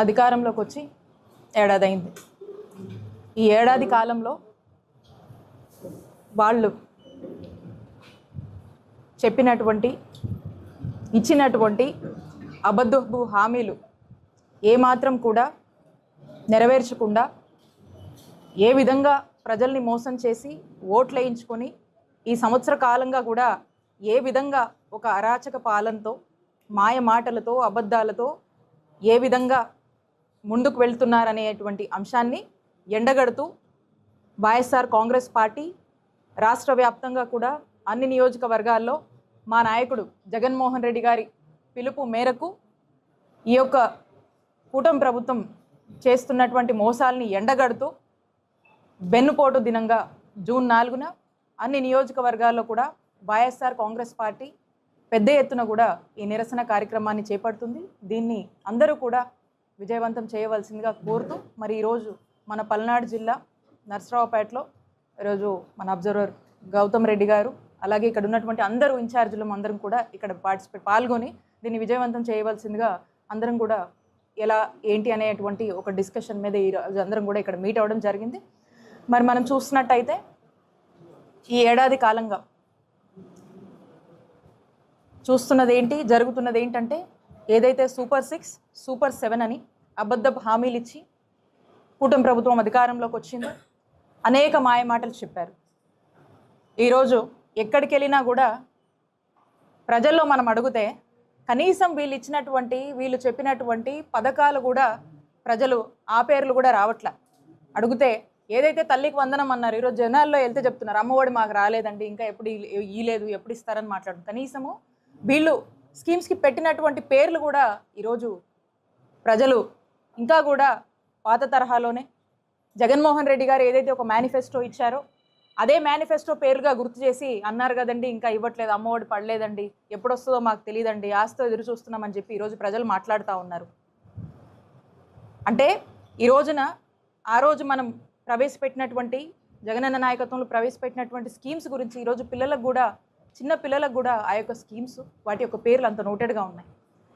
అధికారంలోకి వచ్చి ఏడాది అయింది. ఈ ఏడాది కాలంలో వాళ్ళు చెప్పినటువంటి ఇచ్చినటువంటి అబద్ధపు హామీలు ఏమాత్రం కూడా నెరవేర్చకుండా ఏ విధంగా ప్రజల్ని మోసం చేసి ఓట్లు వేయించుకొని ఈ సంవత్సర కాలంగా కూడా ఏ విధంగా ఒక అరాచక పాలనతో మాయ మాటలతో అబద్ధాలతో ఏ విధంగా ముందుకు వెళ్తున్నారనేటువంటి అంశాన్ని ఎండగడుతూ వైఎస్ఆర్ కాంగ్రెస్ పార్టీ రాష్ట్ర వ్యాప్తంగా కూడా అన్ని నియోజకవర్గాల్లో మా నాయకుడు జగన్మోహన్ రెడ్డి గారి పిలుపు మేరకు ఈ యొక్క కూటమి ప్రభుత్వం చేస్తున్నటువంటి మోసాలని ఎండగడుతూ వెన్నుపోటు దినంగా జూన్ 4న అన్ని నియోజకవర్గాల్లో కూడా వైఎస్ఆర్ కాంగ్రెస్ పార్టీ పెద్ద ఎత్తున కూడా ఈ నిరసన కార్యక్రమాన్ని చేపడుతుంది. దీన్ని అందరూ కూడా విజయవంతం చేయవలసిందిగా కోరుతూ మరి ఈరోజు మన పల్నాడు జిల్లా నర్సరావుపేటలో ఈరోజు మన అబ్జర్వర్ గౌతమ్ రెడ్డి గారు అలాగే ఇక్కడ ఉన్నటువంటి అందరూ ఇన్ఛార్జీలు అందరం కూడా ఇక్కడ పాల్గొని దీన్ని విజయవంతం చేయవలసిందిగా అందరం కూడా ఎలా ఏంటి అనేటువంటి ఒక డిస్కషన్ మీద ఈరోజు అందరం కూడా ఇక్కడ మీట్ అవ్వడం జరిగింది. మరి మనం చూస్తున్నట్టయితే ఈ ఏడాది కాలంగా చూస్తున్నది ఏంటి, జరుగుతున్నది ఏంటంటే ఏదైతే సూపర్ 6, సూపర్ 7 అని అబద్ధపు హామీలు ఇచ్చి కూటమి ప్రభుత్వం అధికారంలోకి వచ్చిందో అనేక మాయమాటలు చెప్పారు. ఈరోజు ఎక్కడికి వెళ్ళినా కూడా ప్రజల్లో మనం అడిగితే కనీసం వీళ్ళు చెప్పినటువంటి పథకాలు కూడా ప్రజలు ఆ పేర్లు కూడా రావట్లే. అడిగితే ఏదైతే తల్లికి వందనం అన్నారు, ఈరోజు జనాల్లో వెళ్తే చెప్తున్నారు అమ్మఒడి మాకు రాలేదండి, ఇంకా ఎప్పుడు ఇయ్యలేదు, ఎప్పుడు ఇస్తారని మాట్లాడు. కనీసము వీళ్ళు స్కీమ్స్కి పెట్టినటువంటి పేర్లు కూడా ఈరోజు ప్రజలు ఇంకా కూడా పాత తరహాలోనే జగన్మోహన్ రెడ్డి గారు ఏదైతే ఒక మేనిఫెస్టో ఇచ్చారో అదే మేనిఫెస్టో పేరుగా గుర్తు చేసి అన్నారు కదండి ఇంకా ఇవ్వట్లేదు, అమ్మఒడి పడలేదండి, ఎప్పుడు వస్తుందో మాకు తెలియదండి, ఆస్తో ఎదురు చూస్తున్నామని చెప్పి ఈరోజు ప్రజలు మాట్లాడుతూ ఉన్నారు. అంటే ఈ రోజున ఆ రోజు మనం ప్రవేశపెట్టినటువంటి జగనన్న నాయకత్వంలో ప్రవేశపెట్టినటువంటి స్కీమ్స్ గురించి ఈరోజు పిల్లలకు కూడా చిన్న పిల్లలకు కూడా ఆ యొక్క స్కీమ్స్ వాటి యొక్క పేర్లు అంత నోటెడ్గా ఉన్నాయి.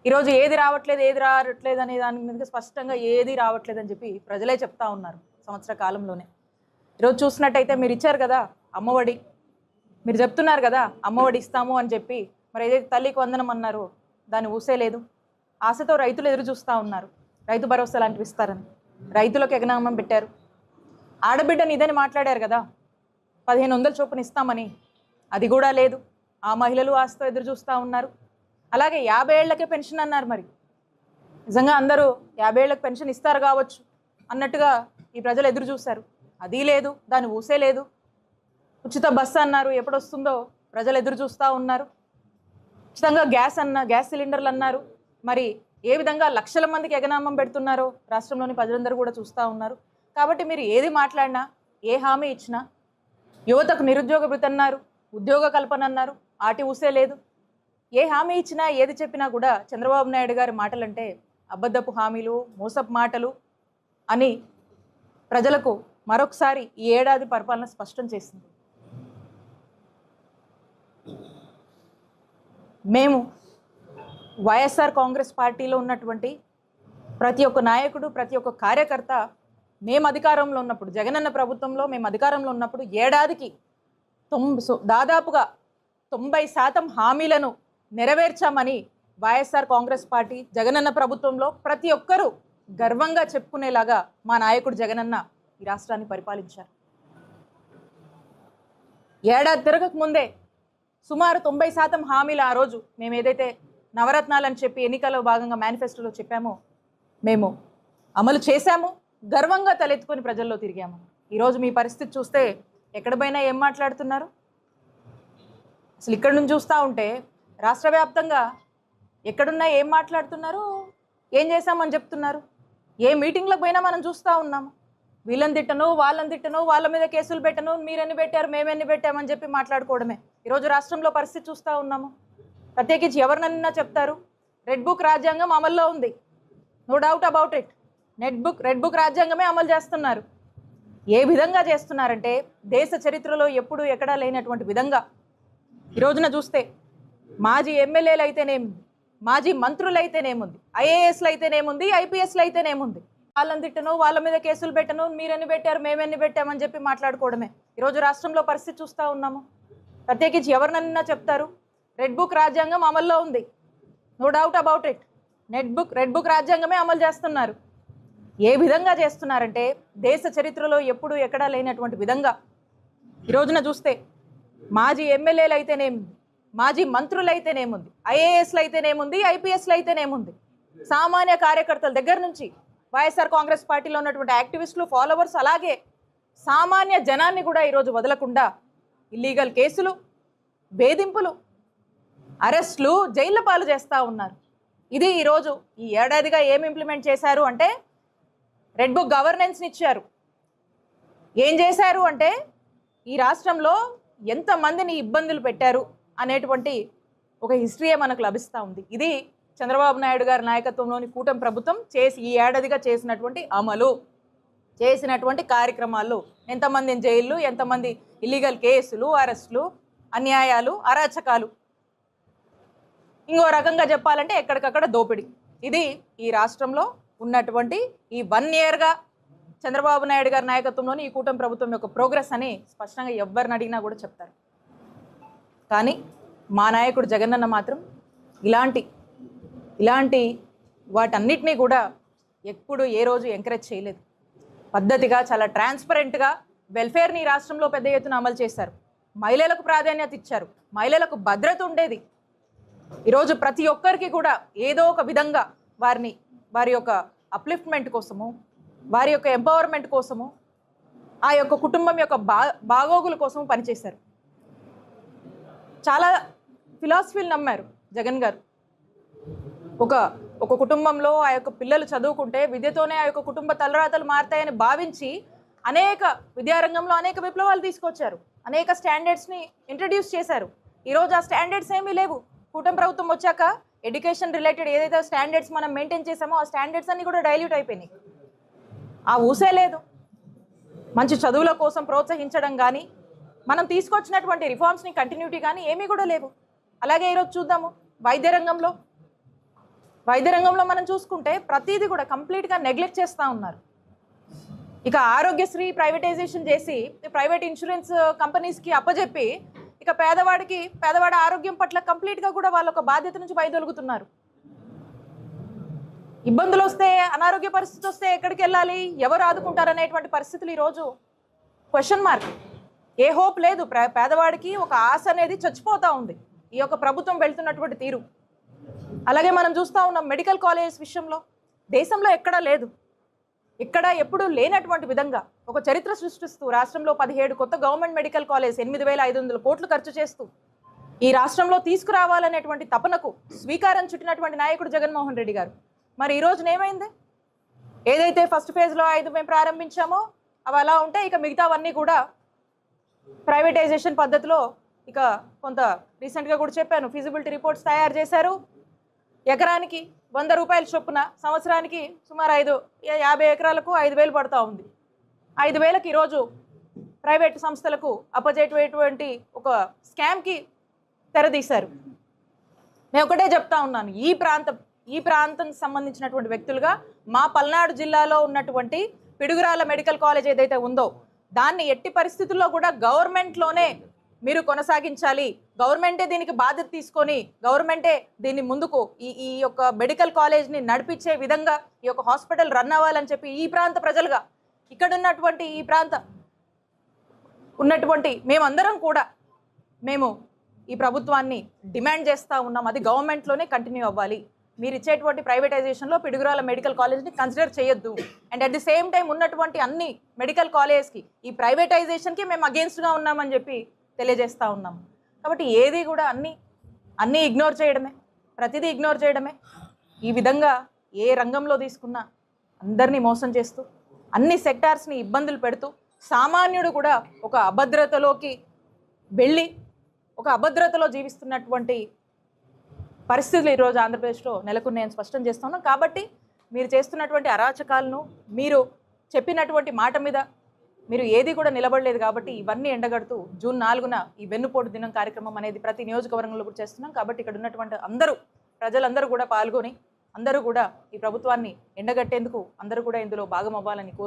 ఈరోజు ఏది రావట్లేదు అనే దాని మీద స్పష్టంగా ఏది రావట్లేదు అని చెప్పి ప్రజలే చెప్తా ఉన్నారు సంవత్సర కాలంలోనే. ఈరోజు చూసినట్టయితే మీరు ఇచ్చారు కదా అమ్మఒడి, మీరు చెప్తున్నారు కదా అమ్మఒడి ఇస్తాము అని చెప్పి, మరి ఏదైతే తల్లికి వందనం అన్నారో దాన్ని ఊసేలేదు. ఆశతో రైతులు ఎదురు చూస్తూ ఉన్నారు రైతు భరోసా లాంటివి ఇస్తారని. రైతులకు ఎగనామం పెట్టారు. ఆడబిడ్డని ఇదని మాట్లాడారు కదా 1500 చొప్పున ఇస్తామని, అది కూడా లేదు. ఆ మహిళలు ఆశతో ఎదురు చూస్తూ ఉన్నారు. అలాగే 50 ఏళ్లకే పెన్షన్ అన్నారు. మరి నిజంగా అందరూ 50 ఏళ్లకు పెన్షన్ ఇస్తారు కావచ్చు అన్నట్టుగా ఈ ప్రజలు ఎదురు చూశారు. అది లేదు, దాన్ని ఊసే లేదు. ఉచిత బస్సు అన్నారు, ఎప్పుడు వస్తుందో ప్రజలు ఎదురు చూస్తూ ఉన్నారు. ఉచితంగా గ్యాస్ సిలిండర్లు అన్నారు. మరి ఏ విధంగా లక్షల మందికి ఎగనామం పెడుతున్నారో రాష్ట్రంలోని ప్రజలందరూ కూడా చూస్తూ ఉన్నారు. కాబట్టి మీరు ఏది మాట్లాడినా, ఏ హామీ ఇచ్చినా, యువతకు నిరుద్యోగ భృతి అన్నారు, ఉద్యోగ కల్పన అన్నారు, ఆటి ఊసే లేదు. ఏ హామీ ఇచ్చినా ఏది చెప్పినా కూడా చంద్రబాబు నాయుడు గారి మాటలంటే అబద్ధపు హామీలు, మోసపు మాటలు అని ప్రజలకు మరొకసారి ఈ ఏడాది పరిపాలన స్పష్టం చేసింది. మేము వైఎస్ఆర్ కాంగ్రెస్ పార్టీలో ఉన్నటువంటి ప్రతి ఒక్క నాయకుడు, ప్రతి ఒక్క కార్యకర్త మేము అధికారంలో ఉన్నప్పుడు, జగనన్న ప్రభుత్వంలో మేము అధికారంలో ఉన్నప్పుడు ఏడాదికి దాదాపుగా 90% హామీలను నెరవేర్చామని వైఎస్ఆర్ కాంగ్రెస్ పార్టీ జగనన్న ప్రభుత్వంలో ప్రతి ఒక్కరూ గర్వంగా చెప్పుకునేలాగా మా నాయకుడు జగనన్న ఈ రాష్ట్రాన్ని పరిపాలించారు. ఏడాది తిరగక ముందే సుమారు 90% హామీలు ఆ రోజు మేము ఏదైతే నవరత్నాలని చెప్పి ఎన్నికల్లో భాగంగా మేనిఫెస్టోలో చెప్పామో మేము అమలు చేశాము. గర్వంగా తలెత్తుకొని ప్రజల్లో తిరిగాము. ఈరోజు మీ పరిస్థితి చూస్తే ఎక్కడ పోయినా ఏం మాట్లాడుతున్నారు? అసలు ఇక్కడ నుంచి చూస్తూ ఉంటే రాష్ట్ర వ్యాప్తంగా ఎక్కడున్నా ఏం మాట్లాడుతున్నారు, ఏం చేశామని చెప్తున్నారు. ఏ మీటింగ్లకు పోయినా మనం చూస్తూ ఉన్నాము. వీళ్ళని తిట్టను, వాళ్ళని తిట్టను, వాళ్ళ మీద కేసులు పెట్టను, మీరెన్ని పెట్టారు, మేమెన్ని పెట్టామని చెప్పి మాట్లాడుకోవడమే. ఈరోజు రాష్ట్రంలో పరిస్థితి చూస్తూ ఉన్నాము. ప్రత్యేకించి ఎవరినన్నా చెప్తారు రెడ్ బుక్ రాజ్యాంగం అమల్లో ఉంది, no doubt about it. Red book రాజ్యాంగమే అమలు చేస్తున్నారు. ఏ విధంగా చేస్తున్నారంటే దేశ చరిత్రలో ఎప్పుడు ఎక్కడా లేనటువంటి విధంగా ఈ రోజున చూస్తే మాజీ ఎమ్మెల్యేలు అయితేనేమి, మాజీ మంత్రులైతేనేముంది, ఐఏఎస్లు అయితేనేముంది, ఐపీఎస్లు అయితేనేముంది, వాళ్ళని తిట్టను, వాళ్ళ మీద కేసులు పెట్టను, మీరెన్ని పెట్టారు మేమెన్ని పెట్టామని చెప్పి మాట్లాడుకోవడమే. ఈరోజు రాష్ట్రంలో పరిస్థితి చూస్తూ ఉన్నాము. ప్రత్యేకించి ఎవరినన్నా చెప్తారు, రెడ్ బుక్ రాజ్యాంగం అమల్లో ఉంది, no doubt about it. Red book రాజ్యాంగమే అమలు చేస్తున్నారు. ఏ విధంగా చేస్తున్నారంటే దేశ చరిత్రలో ఎప్పుడు ఎక్కడా లేనటువంటి విధంగా ఈ రోజున చూస్తే మాజీ ఎమ్మెల్యేలు అయితేనేముంది, మాజీ మంత్రులు అయితేనేముంది, ఐఏఎస్లు అయితేనేముంది, ఐపీఎస్లు అయితేనేముంది, సామాన్య కార్యకర్తల దగ్గర నుంచి వైఎస్ఆర్ కాంగ్రెస్ పార్టీలో ఉన్నటువంటి యాక్టివిస్టులు, ఫాలోవర్స్, అలాగే సామాన్య జనాన్ని కూడా ఈరోజు వదలకుండా ఇల్లీగల్ కేసులు, వేధింపులు, అరెస్టులు, జైళ్ళ పాలు చేస్తూ ఉన్నారు. ఇది ఈరోజు ఈ ఏడాదిగా ఏం ఇంప్లిమెంట్ చేశారు అంటే రెడ్ బుక్ గవర్నెన్స్ని ఇచ్చారు. ఏం చేశారు అంటే ఈ రాష్ట్రంలో ఎంతమందిని ఇబ్బందులు పెట్టారు అనేటువంటి ఒక హిస్టరీయే మనకు లభిస్తూ ఉంది. ఇది చంద్రబాబు నాయుడు గారి నాయకత్వంలోని కూటమి ప్రభుత్వం ఈ ఏడాదిగా చేసినటువంటి అమలు, చేసినటువంటి కార్యక్రమాలు. ఎంతమంది జైళ్ళు, ఎంతమంది ఇల్లీగల్ కేసులు, అరెస్టులు, అన్యాయాలు, అరాచకాలు, ఇంకో రకంగా చెప్పాలంటే ఎక్కడికక్కడ దోపిడీ. ఇది ఈ రాష్ట్రంలో ఉన్నటువంటి ఈ 1 ఇయర్గా చంద్రబాబు నాయుడు గారి నాయకత్వంలోని ఈ కూటమి ప్రభుత్వం యొక్క ప్రోగ్రెస్ అని స్పష్టంగా ఎవరిని అడిగినా కూడా చెప్తారు. కానీ మా నాయకుడు జగనన్న మాత్రం ఇలాంటి వాటన్నిటినీ కూడా ఎప్పుడు ఏ రోజు ఎంకరేజ్ చేయలేదు. పద్ధతిగా చాలా ట్రాన్స్పరెంట్గా వెల్ఫేర్ని రాష్ట్రంలో పెద్ద ఎత్తున అమలు చేశారు. మహిళలకు ప్రాధాన్యత ఇచ్చారు, మహిళలకు భద్రత ఉండేది. ఈరోజు ప్రతి ఒక్కరికి కూడా ఏదో ఒక విధంగా వారి యొక్క అప్లిఫ్ట్మెంట్ కోసము, వారి యొక్క ఎంపవర్మెంట్ కోసము, ఆ యొక్క కుటుంబం యొక్క బాగోగుల కోసము పనిచేశారు. చాలా ఫిలాసఫీలు నమ్మారు జగన్ గారు. ఒక కుటుంబంలో ఆ యొక్క పిల్లలు చదువుకుంటే విద్యతోనే ఆ యొక్క కుటుంబ తలరాతలు మారుతాయని భావించి విద్యారంగంలో అనేక విప్లవాలు తీసుకొచ్చారు, అనేక స్టాండర్డ్స్ని ఇంట్రడ్యూస్ చేశారు. ఈరోజు ఆ స్టాండర్డ్స్ ఏమీ లేవు. కూటమి ప్రభుత్వం వచ్చాక ఎడ్యుకేషన్ రిలేటెడ్ ఏదైతే స్టాండర్డ్స్ మనం మెయింటైన్ చేసామో ఆ స్టాండర్డ్స్ అన్ని కూడా డైల్యూట్ అయిపోయినాయి. ఆ ఊసే లేదు. మంచి చదువుల కోసం ప్రోత్సహించడం కానీ, మనం తీసుకొచ్చినటువంటి రిఫార్మ్స్ని కంటిన్యూటీ కానీ ఏమీ కూడా లేవు. అలాగే ఈరోజు చూద్దాము వైద్య రంగంలో మనం చూసుకుంటే ప్రతిదీ కూడా కంప్లీట్గా నెగ్లెక్ట్ చేస్తూ ఉన్నారు. ఇక ఆరోగ్యశ్రీ ప్రైవేటైజేషన్ చేసి ప్రైవేట్ ఇన్సూరెన్స్ కంపెనీస్కి అప్పజెప్పి ఇక పేదవాడి ఆరోగ్యం పట్ల కంప్లీట్గా కూడా వాళ్ళ ఒక బాధ్యత నుంచి వైదొలుగుతున్నారు. ఇబ్బందులు వస్తే, అనారోగ్య పరిస్థితి వస్తే ఎక్కడికి వెళ్ళాలి, ఎవరు ఆదుకుంటారనేటువంటి పరిస్థితులు ఈరోజు క్వశ్చన్ మార్క్. ఏ హోప్ లేదు. పేదవాడికి ఒక ఆశ అనేది చచ్చిపోతూ ఉంది ఈ యొక్క ప్రభుత్వం వెళ్తున్నటువంటి తీరు. అలాగే మనం చూస్తూ ఉన్నాం మెడికల్ కాలేజెస్ విషయంలో దేశంలో ఎక్కడా లేదు, ఎప్పుడూ లేనటువంటి విధంగా ఒక చరిత్ర సృష్టిస్తూ రాష్ట్రంలో 17 కొత్త గవర్నమెంట్ మెడికల్ కాలేజ్ 8,500 కోట్లు ఖర్చు చేస్తూ ఈ రాష్ట్రంలో తీసుకురావాలనేటువంటి తపనకు శ్రీకారం చుట్టినటువంటి నాయకుడు జగన్మోహన్ రెడ్డి గారు. మరి ఈ రోజున ఏమైంది? ఏదైతే ఫస్ట్ ఫేజ్లో 5 మేము ప్రారంభించామో అవి అలా ఉంటే ఇక మిగతావన్నీ కూడా ప్రైవేటైజేషన్ పద్ధతిలో ఇక కొంత రీసెంట్గా కూడా చెప్పాను, ఫీజిబిలిటీ రిపోర్ట్స్ తయారు చేశారు. ఎకరానికి 100 రూపాయల చొప్పున సంవత్సరానికి సుమారు 50 ఎకరాలకు 5,000 పడుతూ ఉంది. 5,000కి ఈరోజు ప్రైవేట్ సంస్థలకు అప్పచేటువంటి ఒక స్కామ్కి తెరదీశారు. నేను ఒకటే చెప్తా ఉన్నాను, ఈ ప్రాంతం సంబంధించినటువంటి వ్యక్తులుగా మా పల్నాడు జిల్లాలో ఉన్నటువంటి పిడుగురాల మెడికల్ కాలేజ్ ఏదైతే ఉందో దాన్ని ఎట్టి పరిస్థితుల్లో కూడా గవర్నమెంట్లోనే మీరు కొనసాగించాలి. గవర్నమెంటే దీనికి బాధ్యత తీసుకొని గవర్నమెంటే దీన్ని ముందుకు ఈ యొక్క మెడికల్ కాలేజ్ని నడిపించే విధంగా ఈ యొక్క హాస్పిటల్ రన్ అవ్వాలని చెప్పి ఈ ప్రాంత ప్రజలుగా ఇక్కడ ఉన్నటువంటి ఉన్నటువంటి మేమందరం కూడా మేము ఈ ప్రభుత్వాన్ని డిమాండ్ చేస్తూ ఉన్నాం. అది గవర్నమెంట్లోనే కంటిన్యూ అవ్వాలి. మీరు ఇచ్చేటువంటి ప్రైవేటైజేషన్లో పిడుగురాల మెడికల్ కాలేజ్ని కన్సిడర్ చేయొద్దు. And at the same time ఉన్నటువంటి అన్ని మెడికల్ కాలేజ్కి ఈ ప్రైవేటైజేషన్కి మేము అగేన్స్ట్గా ఉన్నామని చెప్పి తెలియజేస్తూ ఉన్నాం. కాబట్టి ఏది కూడా అన్నీ ఇగ్నోర్ చేయడమే, ప్రతిదీ ఇగ్నోర్ చేయడమే. ఈ విధంగా ఏ రంగంలో తీసుకున్నా అందరినీ మోసం చేస్తూ అన్ని సెక్టార్స్ని ఇబ్బందులు పెడుతూ సామాన్యుడు కూడా ఒక అభద్రతలోకి వెళ్ళి ఒక అభద్రతలో జీవిస్తున్నటువంటి పరిస్థితులు ఈరోజు ఆంధ్రప్రదేశ్లో నెలకొన్నాయని స్పష్టం చేస్తున్నాం. కాబట్టి మీరు చేస్తున్నటువంటి అరాచకాలను, మీరు చెప్పినటువంటి మాట మీద మీరు ఏది కూడా నిలబడలేదు. కాబట్టి ఇవన్నీ ఎండగడుతూ జూన్ 4న ఈ వెన్నుపోటు దినం కార్యక్రమం అనేది ప్రతి నియోజకవర్గంలో కూడా చేస్తున్నాం. కాబట్టి ఇక్కడ ఉన్నటువంటి అందరూ ప్రజలందరూ కూడా పాల్గొని అందరూ కూడా ఈ ప్రభుత్వాన్ని ఎండగట్టేందుకు అందరూ కూడా ఇందులో భాగం అవ్వాలని కోరు